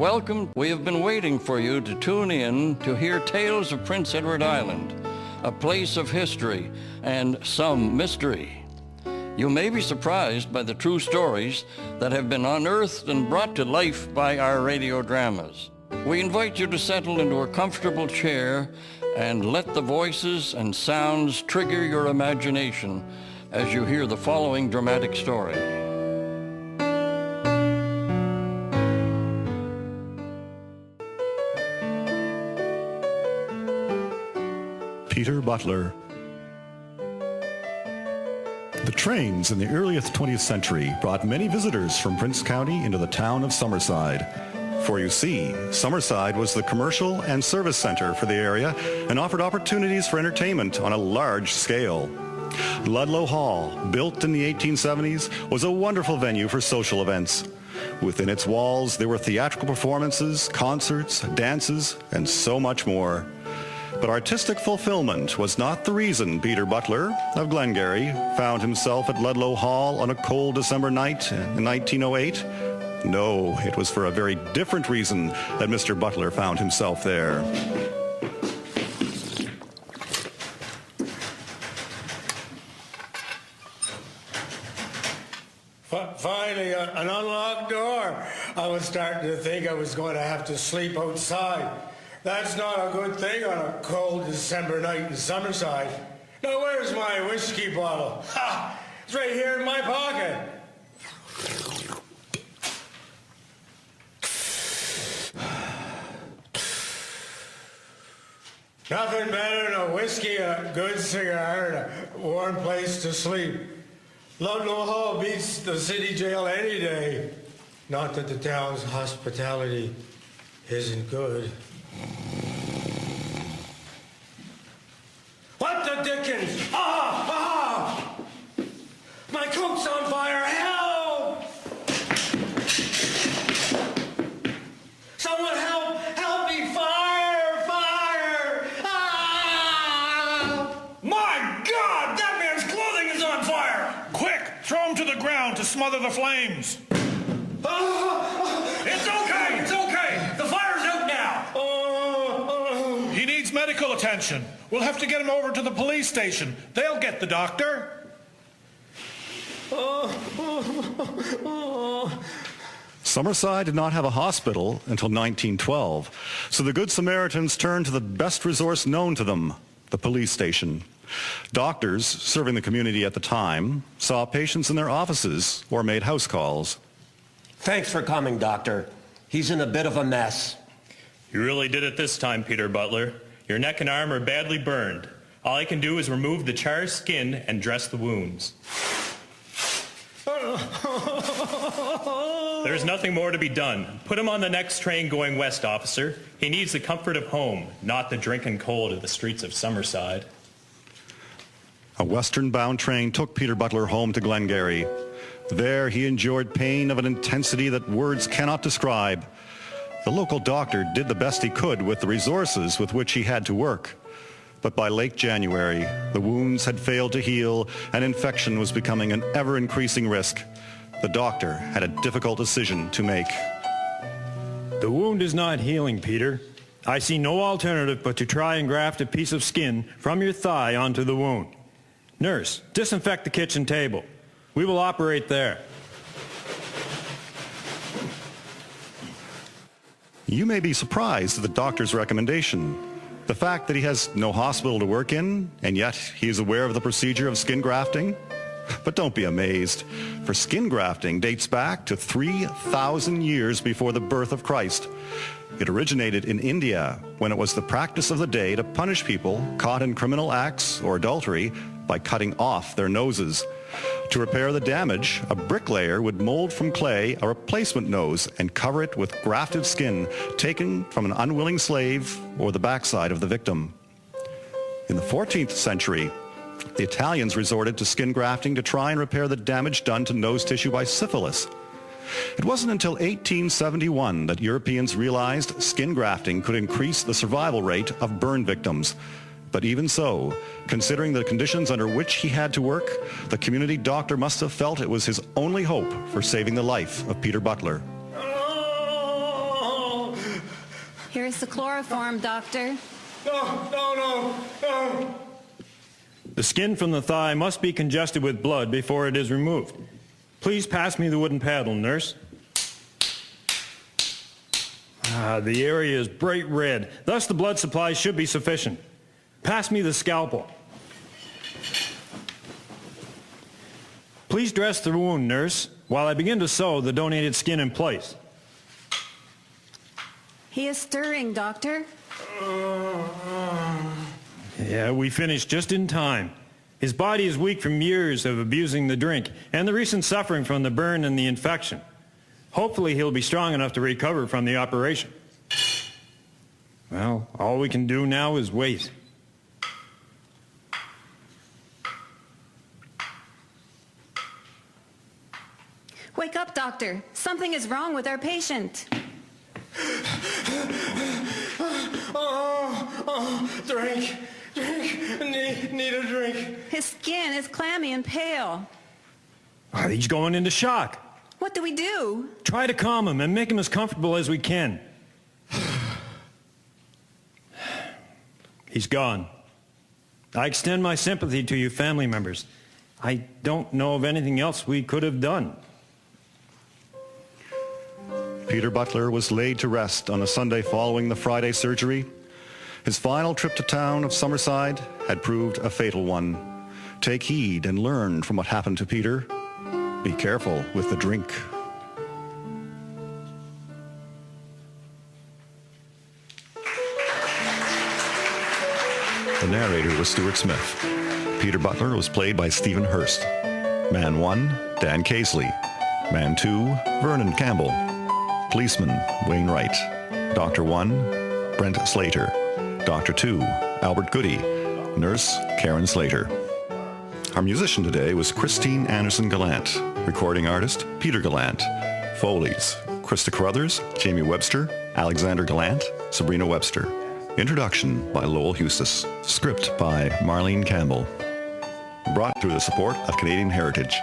Welcome. We have been waiting for you to tune in to hear tales of Prince Edward Island, a place of history and some mystery. You may be surprised by the true stories that have been unearthed and brought to life by our radio dramas. We invite you to settle into a comfortable chair and let the voices and sounds trigger your imagination as you hear the following dramatic story. Peter Butler. The trains in the early 20th century brought many visitors from Prince County into the town of Summerside. For you see, Summerside was the commercial and service center for the area and offered opportunities for entertainment on a large scale. Ludlow Hall, built in the 1870s, was a wonderful venue for social events. Within its walls, there were theatrical performances, concerts, dances, and so much more. But artistic fulfillment was not the reason Peter Butler of Glengarry found himself at Ludlow Hall on a cold December night in 1908. No, it was for a very different reason that Mr. Butler found himself there. Finally, an unlocked door. I was starting to think I was going to have to sleep outside. That's not a good thing on a cold December night in Summerside. Now, where's my whiskey bottle? Ha! It's right here in my pocket. Nothing better than a whiskey, a good cigar, and a warm place to sleep. Ludlow Hall beats the city jail any day. Not that the town's hospitality isn't good. What the dickens? Ah! My coat's on fire! Help! Someone help! Help me! Fire! Fire! Ah! My God! That man's clothing is on fire! Quick! Throw him to the ground to smother the flames! It's okay! It's okay! The fire's out now! He needs medical attention. We'll have to get him over to the police station. They'll get the doctor. Summerside did not have a hospital until 1912, so the Good Samaritans turned to the best resource known to them, the police station. Doctors, serving the community at the time, saw patients in their offices or made house calls. Thanks for coming, Doctor. He's in a bit of a mess. You really did it this time, Peter Butler. Your neck and arm are badly burned. All I can do is remove the charred skin and dress the wounds. There's nothing more to be done. Put him on the next train going west, officer. He needs the comfort of home, not the drinking cold of the streets of Summerside. A western-bound train took Peter Butler home to Glengarry. There he endured pain of an intensity that words cannot describe. The local doctor did the best he could with the resources with which he had to work. But by late January, the wounds had failed to heal and infection was becoming an ever-increasing risk. The doctor had a difficult decision to make. The wound is not healing, Peter. I see no alternative but to try and graft a piece of skin from your thigh onto the wound. Nurse, disinfect the kitchen table. We will operate there. You may be surprised at the doctor's recommendation. The fact that he has no hospital to work in, and yet he is aware of the procedure of skin grafting. But don't be amazed, for skin grafting dates back to 3,000 years before the birth of Christ. It originated in India, when it was the practice of the day to punish people caught in criminal acts or adultery by cutting off their noses. To repair the damage, a bricklayer would mold from clay a replacement nose and cover it with grafted skin taken from an unwilling slave or the backside of the victim. In the 14th century, the Italians resorted to skin grafting to try and repair the damage done to nose tissue by syphilis. It wasn't until 1871 that Europeans realized skin grafting could increase the survival rate of burn victims. But even so, considering the conditions under which he had to work, the community doctor must have felt it was his only hope for saving the life of Peter Butler. Here's the chloroform, Doctor. No. The skin from the thigh must be congested with blood before it is removed. Please pass me the wooden paddle, nurse. The area is bright red. Thus the blood supply should be sufficient. Pass me the scalpel. Please dress the wound, nurse, while I begin to sew the donated skin in place. He is stirring, Doctor. Yeah, we finished just in time. His body is weak from years of abusing the drink and the recent suffering from the burn and the infection. Hopefully he'll be strong enough to recover from the operation. Well, all we can do now is wait. Wake up, Doctor. Something is wrong with our patient. Drink. Need a drink. His skin is clammy and pale. He's going into shock. What do we do? Try to calm him and make him as comfortable as we can. He's gone. I extend my sympathy to you family members. I don't know of anything else we could have done. Peter Butler was laid to rest on a Sunday following the Friday surgery. His final trip to town of Summerside had proved a fatal one. Take heed and learn from what happened to Peter. Be careful with the drink. The narrator was Stuart Smith. Peter Butler was played by Stephen Hurst. Man 1, Dan Casely. Man 2, Vernon Campbell. Policeman, Wayne Wright. Dr. 1, Brent Slater. Dr. 2, Albert Goody. Nurse, Karen Slater. Our musician today was Christine Anderson Gallant. Recording artist, Peter Gallant. Foleys, Krista Carruthers, Jamie Webster, Alexander Gallant, Sabrina Webster. Introduction by Lowell Hustis. Script by Marlene Campbell. Brought through the support of Canadian Heritage.